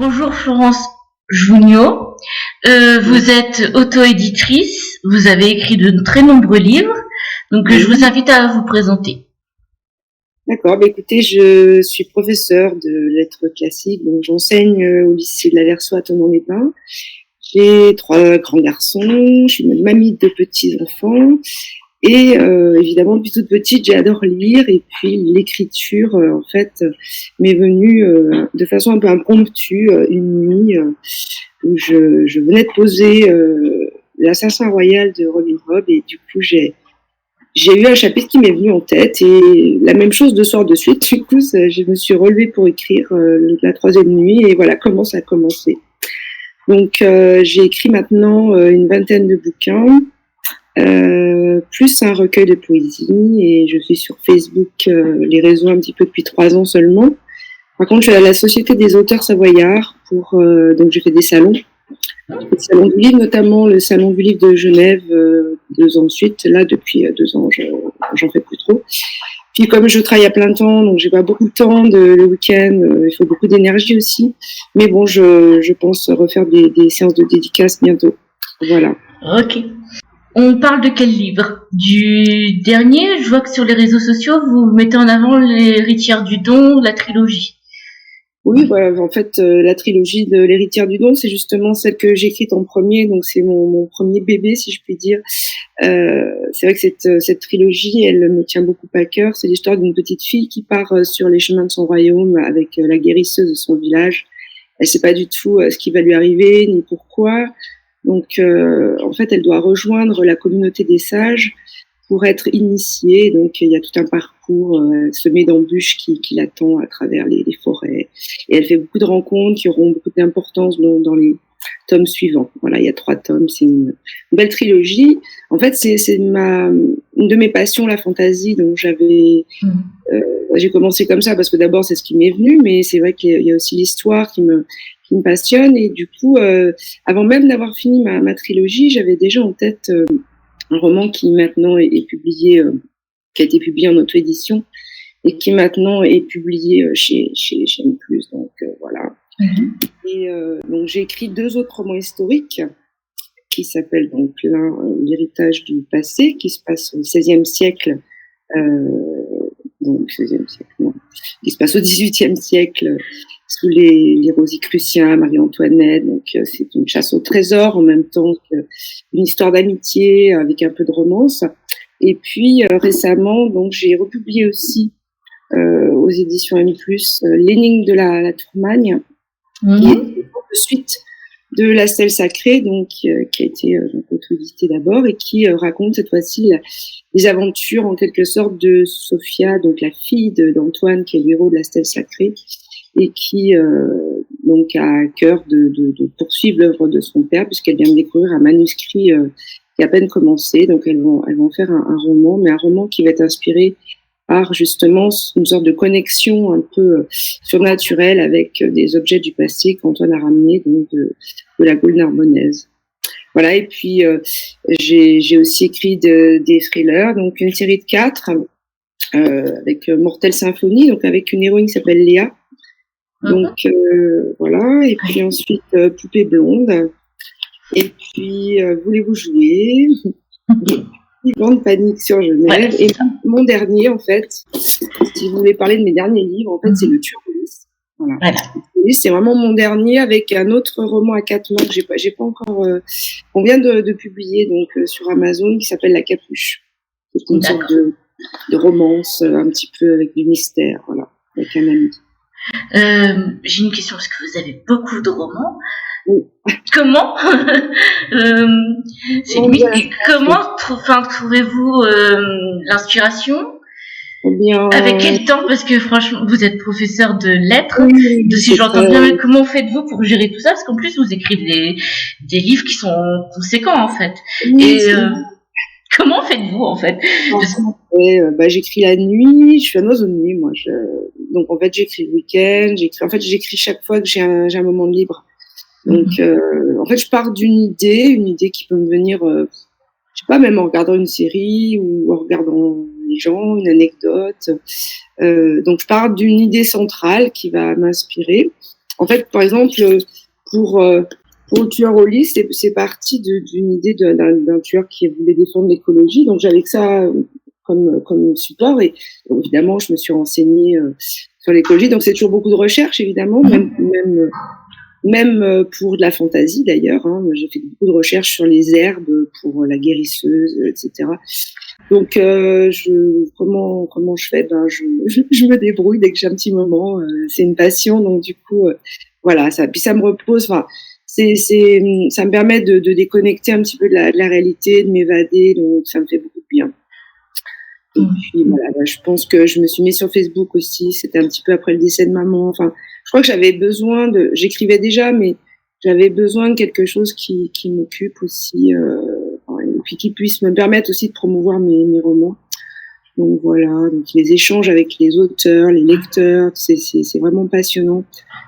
Bonjour Florence Junio. Vous êtes auto-éditrice, vous avez écrit de très nombreux livres, donc je vous invite à vous présenter. D'accord, écoutez, je suis professeure de lettres classiques, donc j'enseigne au lycée de la Versoix à Thonon-les-Bains. J'ai 3 grands garçons, je suis une mamie de 2 petits-enfants et évidemment depuis toute petite j'adore lire et puis l'écriture en fait m'est venue de façon un peu impromptue une nuit où je venais de poser l'Assassin royal de Robin Hood et du coup j'ai eu un chapitre qui m'est venu en tête et la même chose 2 soirs de suite. Du coup, je me suis relevée pour écrire la 3e nuit et voilà comment ça a commencé. Donc, j'ai écrit maintenant une vingtaine de bouquins, plus un recueil de poésie et je suis sur Facebook, les réseaux un petit peu depuis 3 ans seulement. Par contre, je suis à la Société des auteurs savoyards donc j'ai fait des salons. Le salon du livre, notamment le salon du livre de Genève 2 ans de suite. Là, depuis 2 ans, j'en fais plus trop. Puis comme je travaille à plein temps, donc j'ai pas beaucoup de temps le week-end, il faut beaucoup d'énergie aussi. Mais bon, je pense refaire des séances de dédicaces bientôt. Voilà. Ok. On parle de quel livre? Du dernier, je vois que sur les réseaux sociaux, vous mettez en avant l'héritière du don, la trilogie. Oui, voilà, en fait, la trilogie de l'héritière du don, c'est justement celle que j'ai écrite en premier, donc c'est mon premier bébé, si je puis dire. C'est vrai que cette trilogie, elle me tient beaucoup à cœur. C'est l'histoire d'une petite fille qui part sur les chemins de son royaume avec la guérisseuse de son village. Elle sait pas du tout ce qui va lui arriver, ni pourquoi. Donc, en fait, elle doit rejoindre la communauté des sages pour être initiée. Donc, il y a tout un parcours semé d'embûches qui l'attend à travers les forêts. Et elle fait beaucoup de rencontres qui auront beaucoup d'importance dans les tomes suivants. Voilà, il y a 3 tomes. C'est une belle trilogie. En fait, c'est une de mes passions, la fantaisie. Donc, j'ai commencé comme ça parce que d'abord, c'est ce qui m'est venu. Mais c'est vrai qu'il y a aussi l'histoire qui me passionne. Et du coup, avant même d'avoir fini ma trilogie, j'avais déjà en tête un roman qui maintenant est publié, qui a été publié en auto-édition et qui maintenant est publié chez M+. Donc voilà. Et donc j'ai écrit 2 autres romans historiques qui s'appellent donc l'un l'héritage du passé qui se passe au XVIe siècle, donc XVIe siècle, non, qui se passe au XVIIIe siècle sous les Rosicruciens, Marie-Antoinette. Donc c'est une chasse au trésor en même temps qu'une histoire d'amitié avec un peu de romance. Et puis récemment, donc j'ai republié aussi aux éditions M+, L'énigme de la Tourmagne, qui est une suite de La Stèle Sacrée, donc qui a été auto-édité d'abord et qui raconte cette fois-ci les aventures en quelque sorte de Sophia, donc la fille d'Antoine, qui est le héros de La Stèle Sacrée et qui donc a à cœur de poursuivre l'œuvre de son père puisqu'elle vient de découvrir un manuscrit qui a à peine commencé. Donc elles vont en faire un roman, mais un roman qui va être inspiré par justement une sorte de connexion un peu surnaturelle avec des objets du passé qu'Antoine a ramenés donc de la Gaule narbonnaise. Voilà, et puis j'ai aussi écrit des thrillers, donc une série de 4 avec Mortelle Symphonie, donc avec une héroïne qui s'appelle Léa. Donc voilà, et puis ensuite Poupée blonde, et puis Voulez-vous jouer, Grande panique sur Genève, et mon dernier en fait, si vous voulez parler de mes derniers livres, en fait c'est Le Turbolis. Voilà. C'est vraiment mon dernier avec un autre roman à 4 mains que j'ai pas encore, on vient de publier donc sur Amazon qui s'appelle La Capuche. C'est une sorte de romance un petit peu avec du mystère, voilà, avec un ami. J'ai une question parce que vous avez beaucoup de romans. Oui. Comment comment trouvez-vous l'inspiration? Bien, avec quel temps? Parce que franchement, vous êtes professeur de lettres, si j'entends bien, mais comment faites-vous pour gérer tout ça? Parce qu'en plus, vous écrivez des livres qui sont conséquents, en fait. Et comment faites-vous, en fait? J'écris la nuit, je suis un oiseau de nuit, moi. Donc, en fait, j'écris le week-end, j'écris chaque fois que j'ai un moment de libre. Donc, en fait, je pars d'une idée qui peut me venir, je sais pas, même en regardant une série ou en regardant les gens, une anecdote. Donc, je pars d'une idée centrale qui va m'inspirer. En fait, par exemple, pour le tueur au lit, c'est parti d'une idée d'un tueur qui voulait défendre l'écologie. Donc j'avais que ça comme support et évidemment je me suis renseignée sur l'écologie. Donc c'est toujours beaucoup de recherches évidemment, même pour de la fantaisie d'ailleurs. Hein. J'ai fait beaucoup de recherches sur les herbes pour la guérisseuse, etc. Donc comment je fais? Je me débrouille dès que j'ai un petit moment. C'est une passion, donc du coup voilà ça. Puis ça me repose. Enfin ça me permet de déconnecter un petit peu de la réalité, de m'évader. Donc ça me fait beaucoup de bien. Et puis voilà, je pense que je me suis mise sur Facebook aussi. C'était un petit peu après le décès de maman. Enfin, je crois que j'écrivais déjà, mais j'avais besoin de quelque chose qui m'occupe aussi, et puis qui puisse me permettre aussi de promouvoir mes romans. Donc voilà, donc les échanges avec les auteurs, les lecteurs, c'est vraiment passionnant.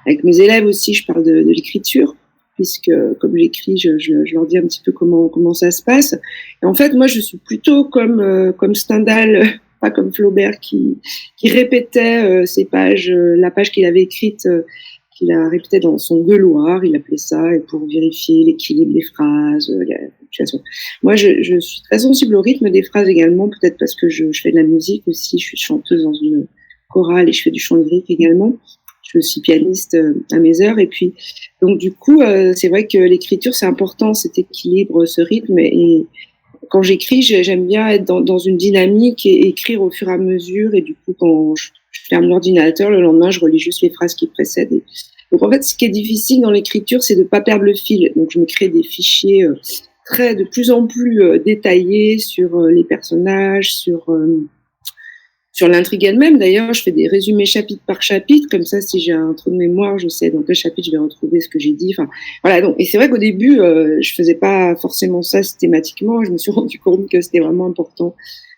Avec mes élèves aussi, je parle de l'écriture, puisque comme j'écris, je leur dis un petit peu comment ça se passe. Et en fait, moi, je suis plutôt comme Stendhal, pas comme Flaubert, qui répétait ses pages, la page qu'il avait écrite, qu'il a répété dans son gueuloir, il appelait ça, et pour vérifier l'équilibre des phrases, la ponctuation. Moi, je suis très sensible au rythme des phrases également, peut-être parce que je fais de la musique aussi, je suis chanteuse dans une chorale et je fais du chant lyrique également. Je suis aussi pianiste à mes heures. Et puis, donc du coup, c'est vrai que l'écriture, c'est important, cet équilibre, ce rythme. Et quand j'écris, j'aime bien être dans une dynamique et écrire au fur et à mesure. Et du coup, quand je ferme l'ordinateur, le lendemain, je relis juste les phrases qui précèdent. Donc en fait, ce qui est difficile dans l'écriture, c'est de ne pas perdre le fil. Donc je me crée des fichiers de plus en plus détaillés sur les personnages, sur l'intrigue elle-même. D'ailleurs, je fais des résumés chapitre par chapitre, comme ça, si j'ai un trou de mémoire, je sais dans quel chapitre je vais retrouver ce que j'ai dit. Enfin, voilà. Donc, et c'est vrai qu'au début, je faisais pas forcément ça systématiquement. Je me suis rendu compte que c'était vraiment important.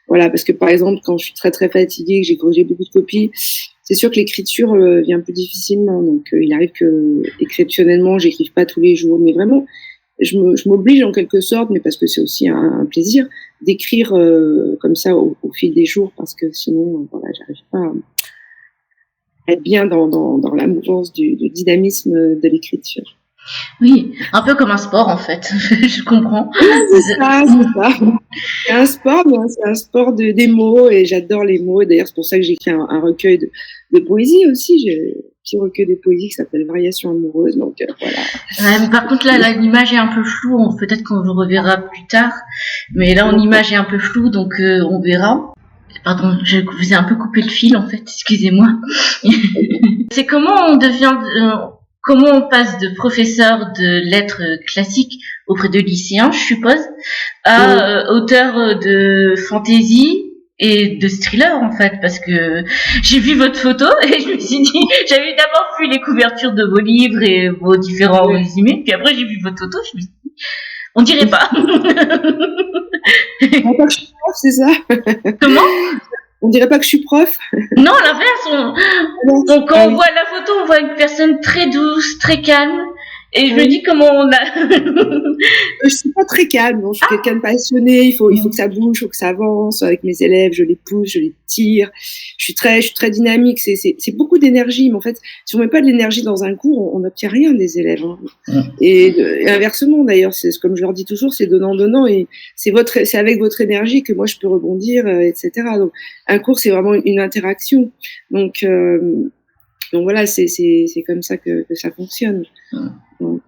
Voilà, parce que par exemple, quand je suis très très fatiguée, que j'ai corrigé beaucoup de copies, c'est sûr que l'écriture vient plus difficilement. Donc, il arrive que exceptionnellement, j'écrive pas tous les jours, mais vraiment, je m'oblige en quelque sorte, mais parce que c'est aussi un plaisir d'écrire comme ça au fil des jours, parce que sinon, voilà, j'arrive pas à être bien dans la mouvance du dynamisme de l'écriture. Oui, un peu comme un sport en fait, je comprends. C'est ça. C'est un sport, mais c'est un sport des mots, et j'adore les mots. D'ailleurs, c'est pour ça que j'ai écrit un recueil de poésie aussi. J'ai un petit recueil de poésie qui s'appelle Variations amoureuses. Donc voilà. Ouais, mais par contre là, l'image est un peu floue. Peut-être qu'on le reverra plus tard. Mais là, l'image est un peu floue, donc on verra. Pardon, je vous ai un peu coupé le fil en fait. Excusez-moi. C'est comment on passe de professeur de lettres classiques auprès de lycéens, je suppose, à auteur de fantasy et de thriller en fait, parce que j'ai vu votre photo et je me suis dit, j'avais d'abord vu les couvertures de vos livres et vos différents résumés, puis après j'ai vu votre photo, je me suis dit, on dirait pas. C'est ça. Comment? On dirait pas que je suis prof. Non, l'inverse. Quand on voit la photo, on voit une personne très douce, très calme. Et je me dis comment on a. Je suis pas très calme. Je suis quelqu'un de passionné. Il faut que ça bouge, il faut que ça avance. Avec mes élèves, je les pousse, je les tire. Je suis très dynamique. C'est beaucoup d'énergie. Mais en fait, si on met pas de l'énergie dans un cours, on n'obtient rien des élèves. Hein. Et inversement, d'ailleurs, c'est comme je leur dis toujours, c'est donnant. Et c'est avec votre énergie que moi je peux rebondir, etc. Donc, un cours, c'est vraiment une interaction. Donc voilà, c'est comme ça que ça fonctionne. Donc,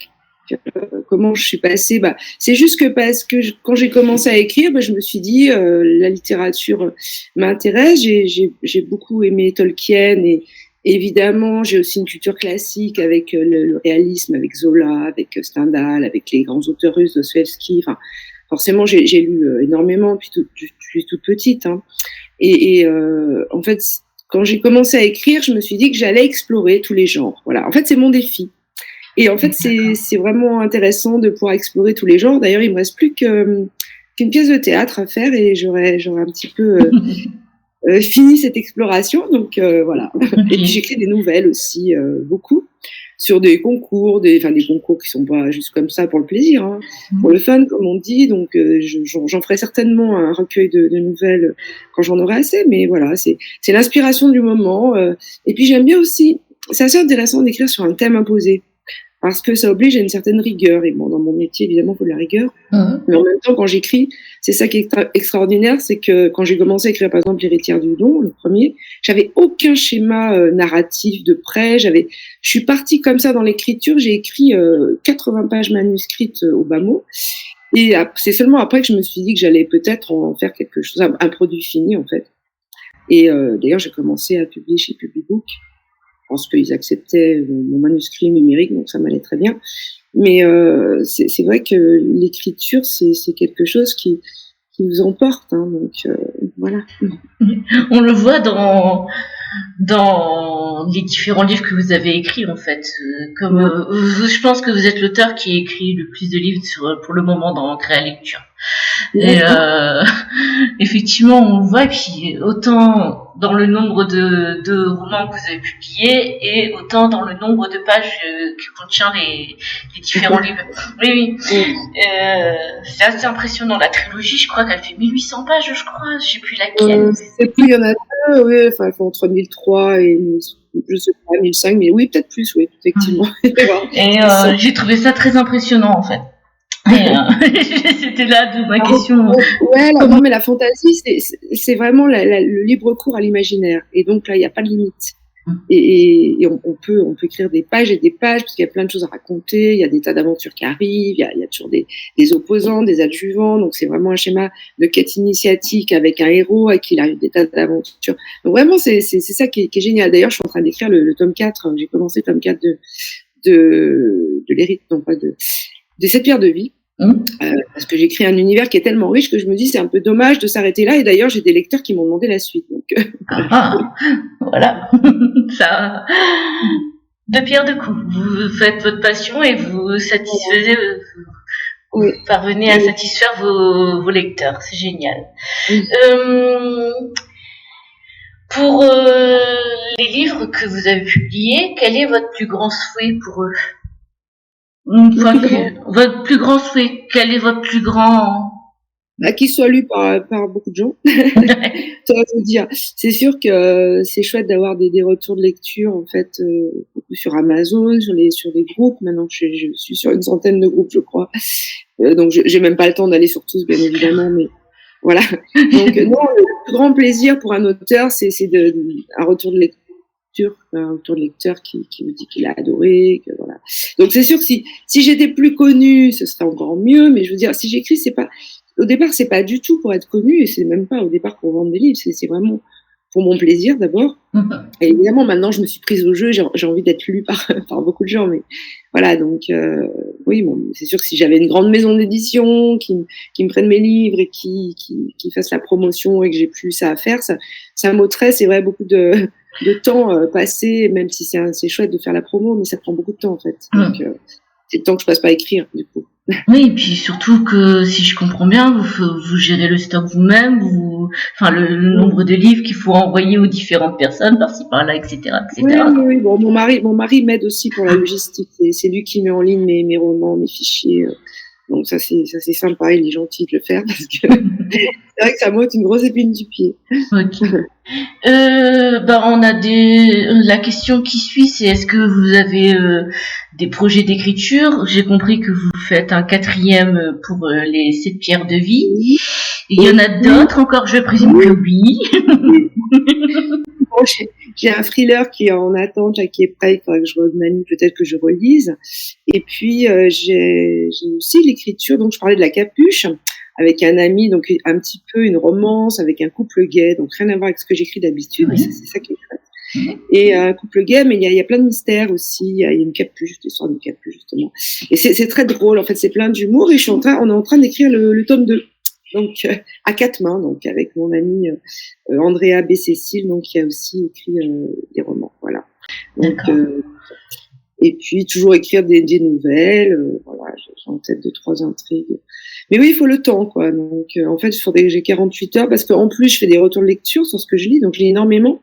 comment je suis passée, c'est juste que parce que quand j'ai commencé à écrire, je me suis dit la littérature m'intéresse. J'ai beaucoup aimé Tolkien, et évidemment j'ai aussi une culture classique avec le réalisme, avec Zola, avec Stendhal, avec les grands auteurs russes, Dostoïevski. Enfin, forcément j'ai lu énormément depuis toute petite. Hein. Et en fait, quand j'ai commencé à écrire, je me suis dit que j'allais explorer tous les genres. Voilà. En fait, c'est mon défi. Et en fait, c'est vraiment intéressant de pouvoir explorer tous les genres. D'ailleurs, il me reste plus qu'une pièce de théâtre à faire, et j'aurais un petit peu fini cette exploration. Donc voilà. Et puis j'écris des nouvelles aussi, beaucoup, sur des concours, des concours qui sont pas juste comme ça pour le plaisir, hein, pour le fun, comme on dit. Donc j'en ferai certainement un recueil de nouvelles quand j'en aurai assez. Mais voilà, c'est l'inspiration du moment. Et puis j'aime bien aussi c'est assez intéressant d'écrire sur un thème imposé. Parce que ça oblige à une certaine rigueur. Et bon, dans mon métier, évidemment, il faut de la rigueur. Mais en même temps, quand j'écris, c'est ça qui est extraordinaire, c'est que quand j'ai commencé à écrire, par exemple, L'héritière du don, le premier, j'avais aucun schéma narratif de près. Je suis partie comme ça dans l'écriture. J'ai écrit 80 pages manuscrites au bas mot. Et c'est seulement après que je me suis dit que j'allais peut-être en faire quelque chose, un produit fini, en fait. Et d'ailleurs, j'ai commencé à publier chez Publibook. Je pense qu'ils acceptaient mon manuscrit numérique, donc ça m'allait très bien. Mais c'est vrai que l'écriture, c'est quelque chose qui vous emporte. Hein, donc voilà. On le voit dans les différents livres que vous avez écrits, en fait. Je pense que vous êtes l'auteur qui a écrit le plus de livres pour le moment dans Créa Lecture. Et effectivement, on le voit, et puis autant dans le nombre de romans que vous avez publiés, et autant dans le nombre de pages que contient les différents livres. Oui. C'est assez impressionnant. La trilogie, je crois qu'elle fait 1800 pages, je crois. Je sais plus laquelle. Et puis il y en a deux, oui, enfin, elles font entre 1003 et je sais pas, 1005, mais oui, peut-être plus, oui, effectivement. Et j'ai trouvé ça très impressionnant, en fait. C'était là d'où ma question. Ouais, non, mais la fantaisie, c'est vraiment le libre cours à l'imaginaire. Et donc là, il n'y a pas de limite. Et on peut écrire des pages et des pages, parce qu'il y a plein de choses à raconter. Il y a des tas d'aventures qui arrivent. Il y a toujours des opposants, des adjuvants. Donc c'est vraiment un schéma de quête initiatique avec un héros à qui il arrive des tas d'aventures. Donc vraiment, c'est ça qui est génial. D'ailleurs, je suis en train d'écrire le tome 4. J'ai commencé le tome 4 de l'hérite, non pas de 7 pierres de vie. Parce que j'écris un univers qui est tellement riche que je me dis c'est un peu dommage de s'arrêter là, et d'ailleurs j'ai des lecteurs qui m'ont demandé la suite, donc voilà. Ça, de pierre deux coups, vous faites votre passion et vous satisfaisez, vous parvenez à satisfaire vos lecteurs, c'est génial. Pour les livres que vous avez publiés, quel est votre plus grand souhait pour eux? Votre plus grand souhait, quel est votre plus grand... Qu'il soit lu par beaucoup de gens. Ça veut dire, c'est sûr que c'est chouette d'avoir des retours de lecture, en fait, sur Amazon, sur les groupes. Maintenant, je suis sur une centaine de groupes, je crois. Donc, j'ai même pas le temps d'aller sur tous, bien évidemment, mais voilà. Donc, non, le plus grand plaisir pour un auteur, c'est un retour de lecture. Un retour de lecteur qui me dit qu'il a adoré, que voilà. Donc c'est sûr que si j'étais plus connue, ce serait encore mieux, mais je veux dire, si j'écris, au départ, c'est pas du tout pour être connue, et c'est même pas au départ pour vendre des livres, c'est vraiment pour mon plaisir d'abord. Et évidemment, maintenant, je me suis prise au jeu, j'ai envie d'être lue par beaucoup de gens, mais voilà, donc oui, bon, c'est sûr que si j'avais une grande maison d'édition qui me prenne mes livres et qui fasse la promotion et que j'ai plus ça à faire, ça m'ôterait, c'est vrai, beaucoup de temps passé, même si c'est chouette de faire la promo, mais ça prend beaucoup de temps, en fait. Donc, c'est le temps que je passe pas à écrire, du coup. Oui, et puis surtout que, si je comprends bien, vous gérez le stock vous-même, le nombre de livres qu'il faut envoyer aux différentes personnes, par-ci, par-là, etc., etc. Oui. Bon, mon mari m'aide aussi pour la logistique. C'est lui qui met en ligne mes romans, mes fichiers. Donc ça c'est sympa, il est gentil de le faire, parce que c'est vrai que ça m'ôte une grosse épine du pied. Ok. On a la question qui suit, c'est est-ce que vous avez des projets d'écriture? J'ai compris que vous faites un 4e pour les 7 pierres de vie. Il y en a d'autres encore, je présume que oui. Bon, j'ai un thriller qui est en attente, là, qui est prêt, il faudrait que je remanie, peut-être que je relise. Et puis j'ai aussi l'écriture, donc je parlais de La Capuche, avec un ami, donc un petit peu une romance avec un couple gay, donc rien à voir avec ce que j'écris d'habitude, mais c'est ça qui est chouette. Et un couple gay, mais il y a plein de mystères aussi, il y a une capuche, l'histoire d'une capuche justement. Et c'est très drôle, en fait, c'est plein d'humour, et on est en train d'écrire le tome 2. Donc à 4 mains, donc avec mon amie Andrea B. Cécile, donc qui a aussi écrit des romans, voilà. Donc et puis toujours écrire des nouvelles, voilà, j'ai en tête 2-3 intrigues. Mais oui, il faut le temps, quoi. Donc en fait, j'ai 48 heures, parce qu'en plus je fais des retours de lecture sur ce que je lis, donc je lis énormément.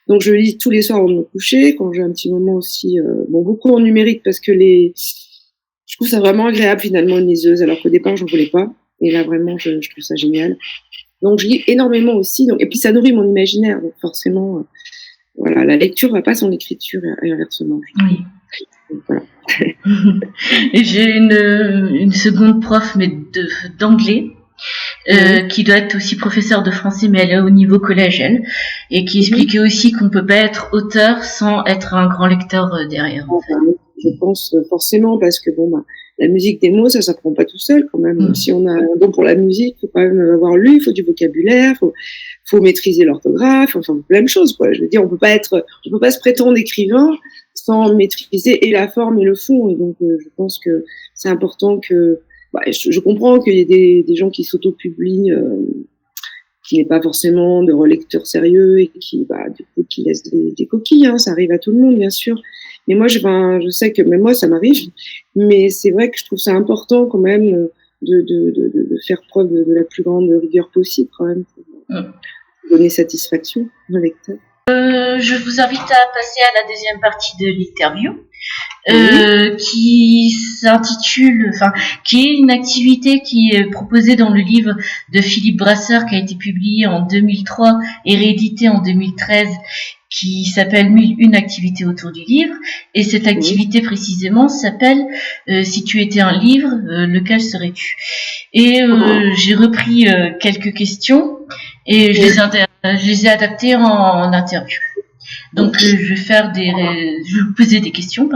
Donc je lis tous les soirs avant de me coucher, quand j'ai un petit moment aussi, beaucoup en numérique, parce que je trouve ça vraiment agréable finalement, une liseuse, alors qu'au départ j'en voulais pas. Et là, vraiment, je trouve ça génial. Donc, je lis énormément aussi. Et puis, ça nourrit mon imaginaire. Donc, forcément, voilà, la lecture va pas sans l'écriture et inversement. Oui. Donc, voilà. Et j'ai une seconde prof, mais d'anglais, qui doit être aussi professeure de français, mais elle est au niveau collège, elle, et qui expliquait aussi qu'on peut pas être auteur sans être un grand lecteur derrière. En fait. Je pense forcément, parce que bon, la musique des mots, ça s'apprend pas tout seul quand même. Si on a un don pour la musique, faut quand même avoir lu, il faut du vocabulaire, faut maîtriser l'orthographe, enfin plein de choses, quoi. Je veux dire, on peut pas se prétendre écrivain sans maîtriser et la forme et le fond. Et donc, je pense que c'est important que, je comprends qu'il y ait des gens qui s'auto-publient, qui n'est pas forcément de relecteurs sérieux et qui, du coup, qui laissent des coquilles, hein. Ça arrive à tout le monde, bien sûr. Mais moi, je sais que même moi, ça m'arrive. Mais c'est vrai que je trouve ça important quand même de faire preuve de la plus grande rigueur possible quand même pour donner satisfaction au lecteur. Je vous invite à passer à la deuxième partie de l'interview, qui s'intitule, qui est une activité qui est proposée dans le livre de Philippe Brasseur, qui a été publié en 2003 et réédité en 2013, qui s'appelle 1001 activités autour du livre. Et cette activité précisément s'appelle Si tu étais un livre, lequel serais-tu? Et j'ai repris quelques questions et je les ai adaptées en interview. Donc je vais vous poser des questions,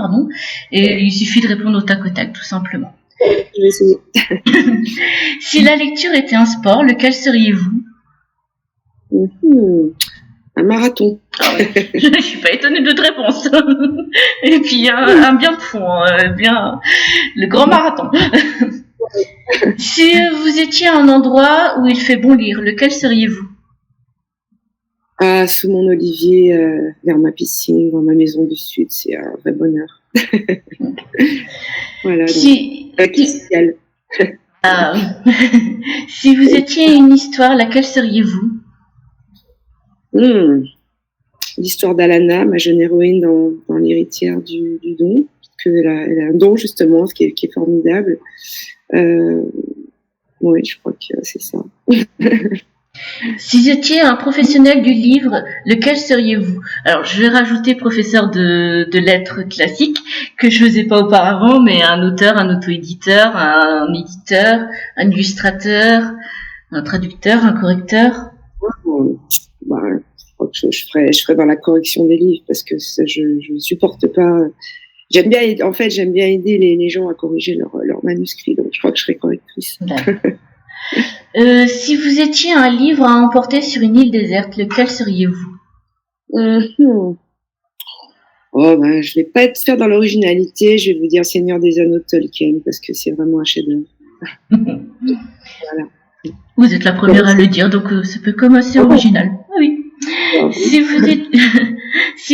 et il suffit de répondre au tac au tac, tout simplement. Je vais essayer. Si la lecture était un sport, lequel seriez-vous? Un marathon. Je suis pas étonnée de votre réponse. Et puis un bien de fond, bien le grand marathon. Si vous étiez à un endroit où il fait bon lire, lequel seriez-vous? Sous mon olivier, vers ma piscine, dans ma maison du Sud, c'est un vrai bonheur. Voilà. Si vous étiez une histoire, laquelle seriez-vous? L'histoire d'Alana, ma jeune héroïne dans l'héritière du don, parce qu'elle a un don justement, ce qui est formidable. Oui, je crois que c'est ça. Si vous étiez un professionnel du livre, lequel seriez-vous? Alors, je vais rajouter professeur de lettres classiques, que je faisais pas auparavant, mais un auteur, un auto-éditeur, un éditeur, un illustrateur, un traducteur, un correcteur. Je crois que je ferais dans la correction des livres, parce que je supporte pas. J'aime bien aider les gens à corriger leur manuscrit, donc je crois que je serais correctrice. Si vous étiez un livre à emporter sur une île déserte, lequel seriez-vous? Je vais pas faire dans l'originalité, je vais vous dire Seigneur des Anneaux de Tolkien, parce que c'est vraiment un chef-d'œuvre. Voilà. Vous êtes la première à le dire, donc ça peut comme assez original. Oui. Si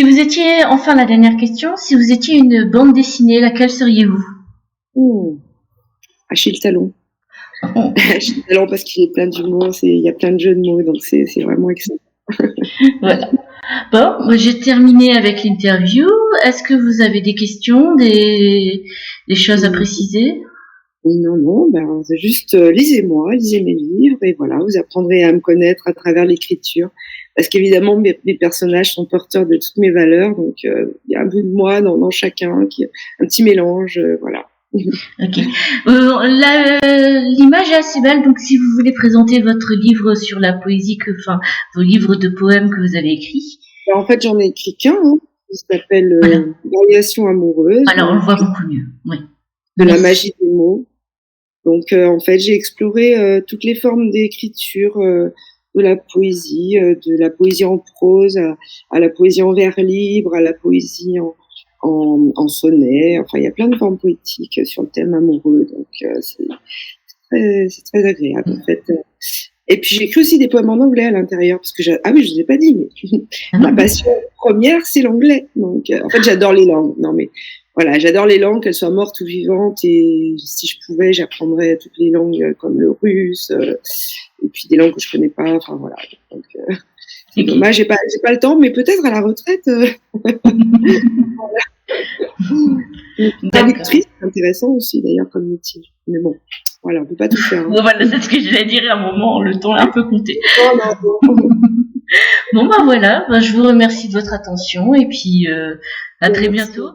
vous étiez, enfin la dernière question, si vous étiez une bande dessinée, laquelle seriez-vous? Achille Talon. Achille Talon, parce qu'il est plein d'humour, il y a plein de jeux de mots, donc c'est vraiment excellent. Voilà. Bon, moi j'ai terminé avec l'interview. Est-ce que vous avez des questions, des choses à préciser? Non, c'est juste lisez mes livres, et voilà, vous apprendrez à me connaître à travers l'écriture, parce qu'évidemment mes personnages sont porteurs de toutes mes valeurs, donc il y a un peu de moi dans chacun, un petit mélange, voilà. Ok. L'image est assez belle, donc si vous voulez présenter votre livre sur la poésie, vos livres de poèmes que vous avez écrits. En fait, j'en ai écrit qu'un, qui s'appelle Variation amoureuse. Alors, on le voit beaucoup mieux, oui. De la magie des mots. Donc, en fait, j'ai exploré toutes les formes d'écriture de la poésie en prose à la poésie en vers libre, à la poésie en sonnet. Enfin, il y a plein de formes poétiques sur le thème amoureux. Donc, c'est très agréable, en fait. Et puis, j'ai écrit aussi des poèmes en anglais à l'intérieur, parce que je vous ai pas dit, mais ma passion première, c'est l'anglais. Donc, en fait, j'adore les langues. Non, mais voilà, j'adore les langues, qu'elles soient mortes ou vivantes, et si je pouvais, j'apprendrais toutes les langues comme le russe, et puis des langues que je connais pas, enfin voilà. Donc, c'est dommage, j'ai pas le temps, mais peut-être à la retraite. Voilà. Traductrice, c'est intéressant aussi d'ailleurs comme métier. Mais bon, voilà, on peut pas tout faire. Hein. Bon, voilà, c'est ce que j'allais dire à un moment, le temps est un peu compté. Bon, bah voilà, bah, je vous remercie de votre attention et puis à très bientôt.